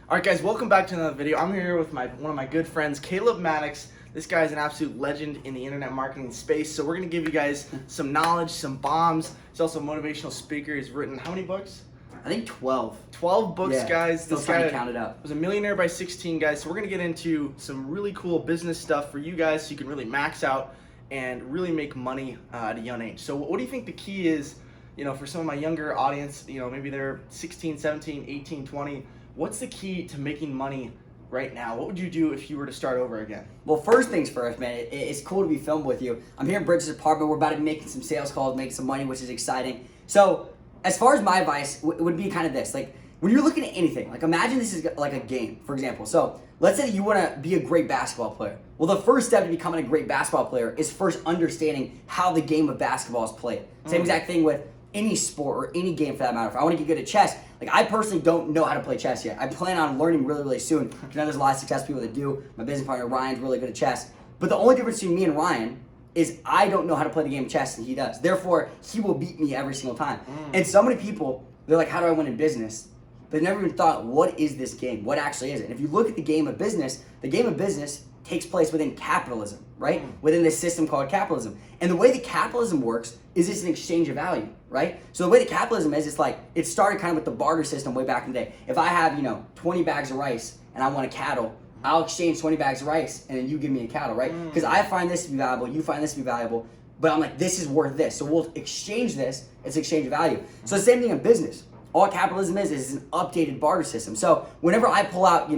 Alright guys, welcome back to another video. I'm here with one of my good friends, Caleb Maddix. This guy is an absolute legend in the internet marketing space. So we're going to give you guys some knowledge, some bombs. He's also a motivational speaker. He's written how many books? I think 12. 12 books, yeah, guys. Still this trying guy to count it up. Was a millionaire by 16, guys. So we're going to get into some really cool business stuff for you guys so you can really max out and really make money at a young age. So what do you think the key is, for some of my younger audience, maybe they're 16, 17, 18, 20. What's the key to making money right now? What would you do if you were to start over again? Well, first things first, man. It's cool to be filmed with you. I'm here in Bridget's apartment. We're about to be making some sales calls, making some money, which is exciting. So, as far as my advice, would be kind of this. Like, when you're looking at anything, like imagine this is like a game, for example. So, let's say that you want to be a great basketball player. Well, the first step to becoming a great basketball player is first understanding how the game of basketball is played. Same exact thing with any sport or any game for that matter. If I want to get good at chess, like I personally don't know how to play chess yet. I plan on learning really, really soon. I know there's a lot of successful people that do. My business partner Ryan's really good at chess. But the only difference between me and Ryan is I don't know how to play the game of chess and he does. Therefore, he will beat me every single time. And so many people, they're like, how do I win in business? They've never even thought, what is this game? What actually is it? And if you look at the game of business takes place within capitalism, right? Within this system called capitalism. And the way that capitalism works is it's an exchange of value, right? So the way that capitalism is, it's like, it started kind of with the barter system way back in the day. If I have, 20 bags of rice and I want a cattle, I'll exchange 20 bags of rice and then you give me a cattle, right? Because I find this to be valuable, you find this to be valuable, but I'm like, this is worth this. So we'll exchange this, it's exchange of value. So the same thing in business. All capitalism is an updated barter system. So whenever I pull out,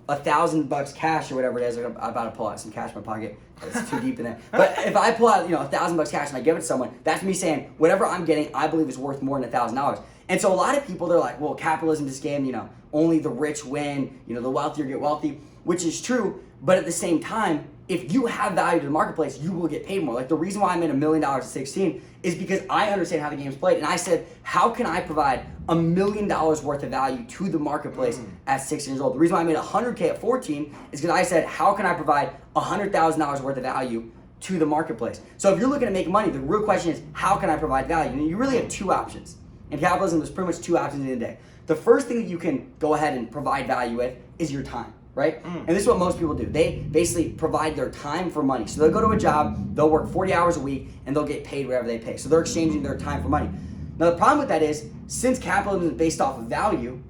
$1,000 cash or whatever it is, I'm about to pull out some cash in my pocket. It's too deep in there. But if I pull out, $1,000 cash and I give it to someone, that's me saying whatever I'm getting, I believe is worth more than $1,000. And so a lot of people, they're like, well, capitalism, this game, only the rich win, the wealthier get wealthy, which is true. But at the same time, if you have value to the marketplace, you will get paid more. Like the reason why I made $1 million at 16 is because I understand how the game's played. And I said, how can I provide $1 million worth of value to the marketplace at 16 years old? The reason why I made $100K at 14 is because I said, how can I provide $100,000 worth of value to the marketplace? So if you're looking to make money, the real question is, how can I provide value? And you really have two options. In capitalism, there's pretty much two options in the day. The first thing that you can go ahead and provide value with is your time. Right? And this is what most people do. They basically provide their time for money. So they'll go to a job, they'll work 40 hours a week, and they'll get paid whatever they pay. So they're exchanging their time for money. Now the problem with that is, since capitalism is based off of value,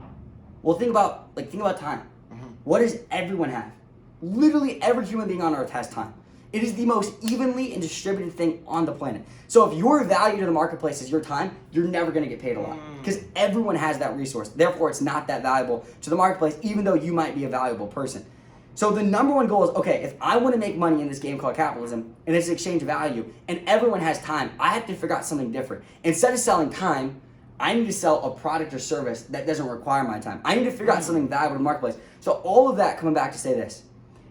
well, think about time. What does everyone have? Literally every human being on earth has time. It is the most evenly and distributed thing on the planet. So if your value to the marketplace is your time, you're never going to get paid a lot because everyone has that resource. Therefore, it's not that valuable to the marketplace, even though you might be a valuable person. So the number one goal is, okay, if I want to make money in this game called capitalism and it's exchange value and everyone has time, I have to figure out something different. Instead of selling time, I need to sell a product or service that doesn't require my time. I need to figure out something valuable in the marketplace. So all of that coming back to say this.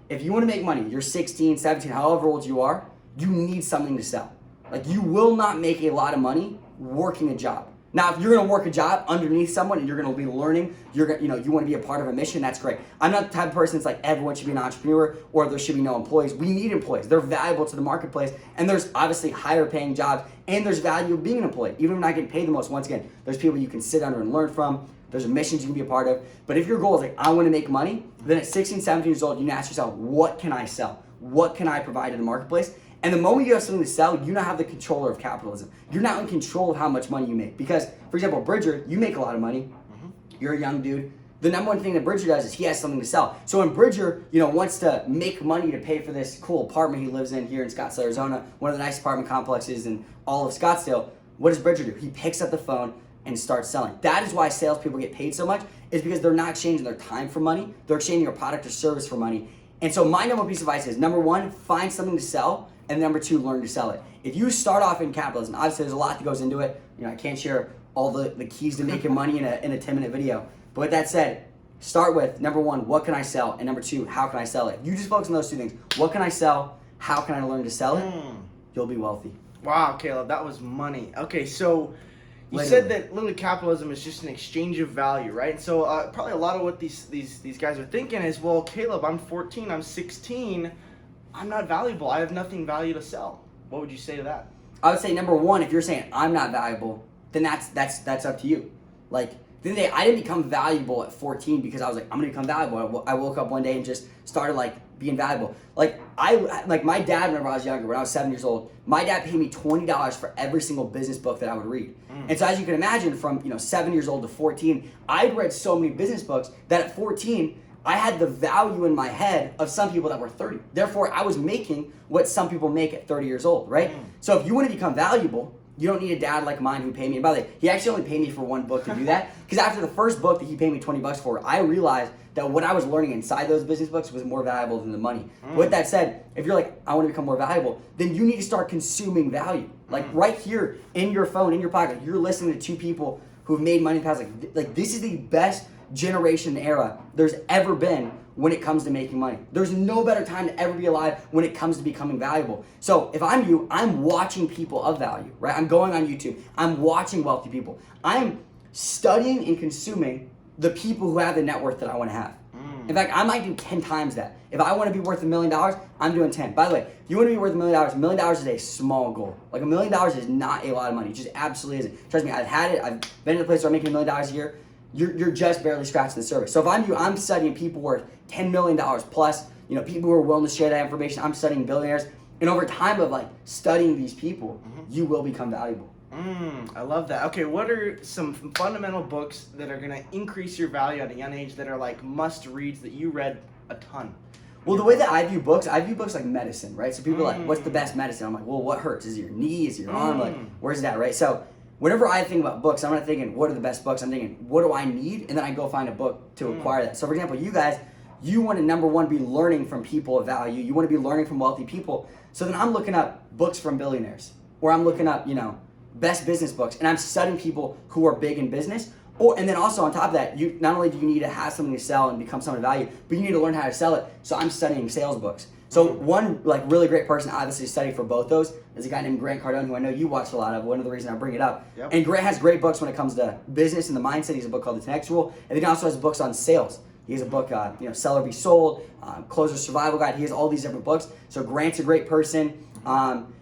If you want to make money, you're 16, 17, however old you are, you need something to sell. Like you will not make a lot of money working a job. Now, if you're going to work a job underneath someone and you're going to be learning, you want to be a part of a mission, that's great. I'm not the type of person that's like everyone should be an entrepreneur or there should be no employees. We need employees. They're valuable to the marketplace and there's obviously higher paying jobs and there's value of being an employee. Even if you're not getting paid the most, once again, there's people you can sit under and learn from. There's missions you can be a part of. But if your goal is like, I want to make money, then at 16, 17 years old, you need to ask yourself, what can I sell? What can I provide to the marketplace? And the moment you have something to sell, you now have the controller of capitalism. You're not in control of how much money you make. Because, for example, Bridger, you make a lot of money. You're a young dude. The number one thing that Bridger does is he has something to sell. So when Bridger, wants to make money to pay for this cool apartment he lives in here in Scottsdale, Arizona, one of the nicest apartment complexes in all of Scottsdale, what does Bridger do? He picks up the phone and start selling. That is why salespeople get paid so much, is because they're not exchanging their time for money, they're exchanging a product or service for money. And so my number one piece of advice is, number one, find something to sell, and number two, learn to sell it. If you start off in capitalism, obviously there's a lot that goes into it. I can't share all the keys to making money in a 10-minute video. But with that said, start with, number one, what can I sell? And number two, how can I sell it? If you just focus on those two things, what can I sell? How can I learn to sell it? You'll be wealthy. Wow, Caleb, that was money. Okay, so you Literally. said that literally capitalism is just an exchange of value, right? And so probably a lot of what these guys are thinking is, well, Caleb, I'm 14, I'm 16, I'm not valuable. I have nothing value to sell. What would you say to that? I would say number one, if you're saying I'm not valuable, then that's up to you. Like the day I didn't become valuable at 14 because I was like, I'm gonna become valuable. I woke up one day and just started like being valuable. Like my dad, whenever I was younger, when I was 7 years old, my dad paid me $20 for every single business book that I would read. And so as you can imagine, from 7 years old to 14, I'd read so many business books that at 14, I had the value in my head of some people that were 30. Therefore, I was making what some people make at 30 years old, right? So if you want to become valuable, you don't need a dad like mine who paid me. And by the way, he actually only paid me for one book to do that. Because after the first book that he paid me $20 for, I realized that what I was learning inside those business books was more valuable than the money. With that said, if you're like, I want to become more valuable, then you need to start consuming value. Like right here in your phone, in your pocket, you're listening to two people who've made money in the past. Like this is the best generation era there's ever been when it comes to making money. There's no better time to ever be alive when it comes to becoming valuable. So if I'm you, I'm watching people of value, right? I'm going on YouTube. I'm watching wealthy people. I'm studying and consuming the people who have the net worth that I want to have. In fact, I might do 10 times that. If I want to be worth $1 million, I'm doing 10. By the way, if you want to be worth $1 million, $1 million is a small goal. Like $1 million is not a lot of money. It just absolutely isn't. Trust me, I've had it. I've been in a place where I'm making $1 million a year. You're just barely scratching the surface. So if I'm you, I'm studying people worth $10 million plus, people who are willing to share that information. I'm studying billionaires. And over time of like studying these people, you will become valuable. I love that. Okay, what are some fundamental books that are going to increase your value at a young age that are like must reads that you read a ton? Well, the way that I view books like medicine, right? So people are like, what's the best medicine? I'm like, well, what hurts? Is it your knee? Is it your arm? Like, where's that, right? So whenever I think about books, I'm not thinking, what are the best books? I'm thinking, what do I need? And then I go find a book to acquire that. So for example, you guys, you want to, number one, be learning from people of value. You want to be learning from wealthy people. So then I'm looking up books from billionaires, or I'm looking up, best business books, and I'm studying people who are big in business. And then also on top of that, you not only do you need to have something to sell and become someone of value, but you need to learn how to sell it. So I'm studying sales books. So one like really great person I obviously studied for both those is a guy named Grant Cardone, who I know you watch a lot of. One of the reasons I bring it up. Yep. And Grant has great books when it comes to business and the mindset. He has a book called The 10X Rule, and then he also has books on sales. He has a book, Sell or Be Sold, Closer Survival Guide. He has all these different books. So Grant's a great person.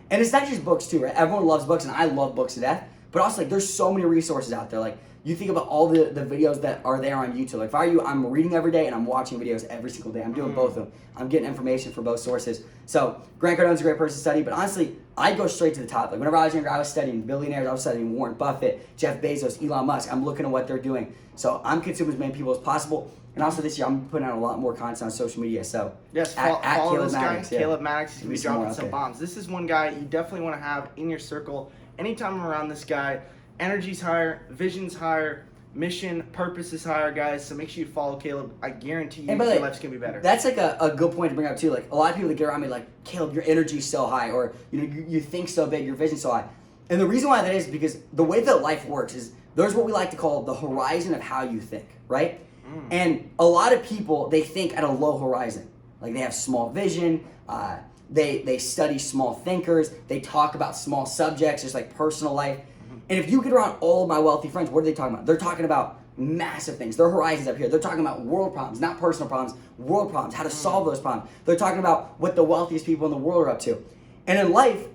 And it's not just books too, right? Everyone loves books, and I love books to death. But also, like, there's so many resources out there. Like, you think about all the videos that are there on YouTube. Like, if I were you, I'm reading every day and I'm watching videos every single day. I'm doing both of them. I'm getting information from both sources. So Grant Cardone's a great person to study, but honestly, I go straight to the top. Like, whenever I was younger, I was studying billionaires. I was studying Warren Buffett, Jeff Bezos, Elon Musk. I'm looking at what they're doing. So I'm consuming as many people as possible. And also this year, I'm putting out a lot more content on social media. So yes, at follow this guy, Maddix, yeah. Caleb Maddix. He's going to be dropping some okay. bombs. This is one guy you definitely want to have in your circle. Anytime I'm around this guy, energy's higher, vision's higher, mission, purpose is higher, guys. So make sure you follow Caleb. I guarantee you, your life's going to be better. That's like a good point to bring up too. Like a lot of people that get around me like, Caleb, your energy's so high, or you think so big, your vision's so high. And the reason why that is because the way that life works is there's what we like to call the horizon of how you think, right? And a lot of people, they think at a low horizon. Like they have small vision, they study small thinkers, they talk about small subjects, just like personal life. And if you get around all of my wealthy friends, what are they talking about? They're talking about massive things. Their horizons up here. They're talking about world problems, not personal problems, world problems, how to solve those problems. They're talking about what the wealthiest people in the world are up to. And in life,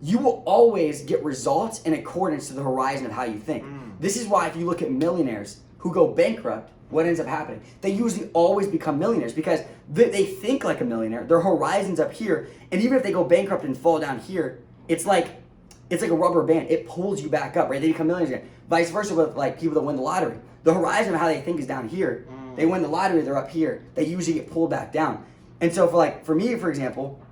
you will always get results in accordance to the horizon of how you think. This is why if you look at millionaires who go bankrupt, what ends up happening? They usually always become millionaires because they think like a millionaire. Their horizon's up here, and even if they go bankrupt and fall down here, it's like a rubber band. It pulls you back up, right? They become millionaires again. Vice versa with like people that win the lottery. The horizon of how they think is down here. They win the lottery, they're up here. They usually get pulled back down. And so for me, for example,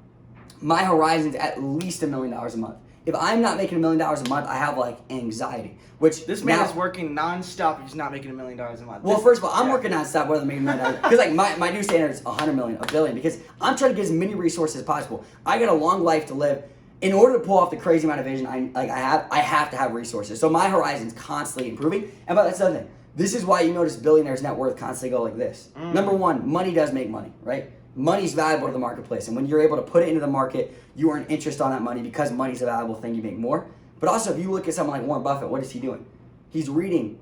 my horizon's at least $1 million a month. If I'm not making $1 million a month, I have like anxiety. Which this man is working nonstop if he's not making $1 million a month. Well, first of all, I'm working nonstop whether I'm making $1 million. Because like my new standard is $100 million, $1 billion. Because I'm trying to get as many resources as possible. I got a long life to live. In order to pull off the crazy amount of vision I have to have resources. So my horizon's constantly improving. And but that's the other thing. This is why you notice billionaires' net worth constantly go like this. Number one, money does make money, right? Money's valuable to the marketplace, and when you're able to put it into the market, you earn interest on that money because money's a valuable thing. You make more. But also, if you look at someone like Warren Buffett, what is he doing? He's reading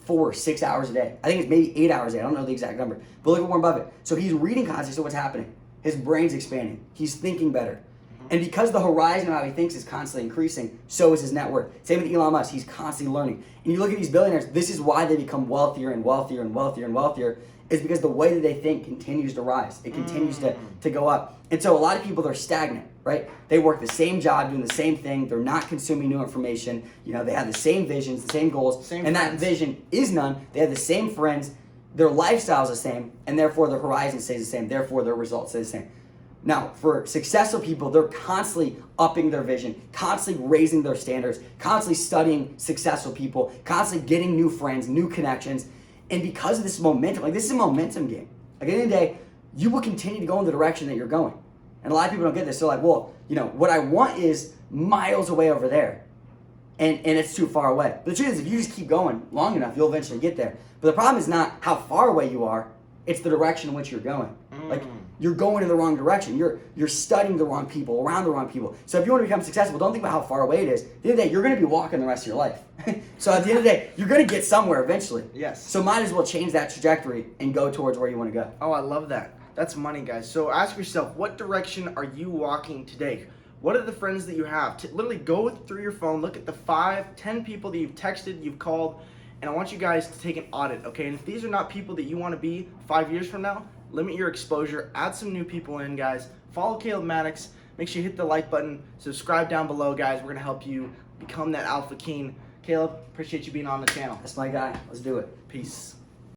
4-6 hours a day. I think it's maybe 8 hours a day. I don't know the exact number. But look at Warren Buffett. So he's reading constantly. So what's happening? His brain's expanding. He's thinking better. And because the horizon of how he thinks is constantly increasing, so is his net worth. Same with Elon Musk. He's constantly learning. And you look at these billionaires, this is why they become wealthier and wealthier and wealthier and wealthier, is because the way that they think continues to rise. It continues to go up. And so a lot of people, they're stagnant, right? They work the same job, doing the same thing. They're not consuming new information. You know, they have the same visions, the same goals. That vision is none. They have the same friends. Their lifestyle's the same. And therefore, their horizon stays the same. Therefore, their results stay the same. Now, for successful people, they're constantly upping their vision, constantly raising their standards, constantly studying successful people, constantly getting new friends, new connections. And because of this momentum, like this is a momentum game. Like at the end of the day, you will continue to go in the direction that you're going. And a lot of people don't get this. They're like, well, you know, what I want is miles away over there. And it's too far away. But the truth is, if you just keep going long enough, you'll eventually get there. But the problem is not how far away you are, it's the direction in which you're going. Like, you're going in the wrong direction. You're studying the wrong people, around the wrong people. So if you want to become successful, don't think about how far away it is. At the end of the day, you're going to be walking the rest of your life. So at the end of the day, you're going to get somewhere eventually. Yes. So might as well change that trajectory and go towards where you want to go. Oh, I love that. That's money, guys. So ask yourself, what direction are you walking today? What are the friends that you have? Literally go through your phone, look at the 5, 10 people that you've texted, you've called, and I want you guys to take an audit, okay? And if these are not people that you want to be 5 years from now, limit your exposure, add some new people in, guys. Follow Caleb Maddix. Make sure you hit the like button. Subscribe down below, guys. We're going to help you become that alpha king. Caleb, appreciate you being on the channel. That's my guy. Let's do it. Peace.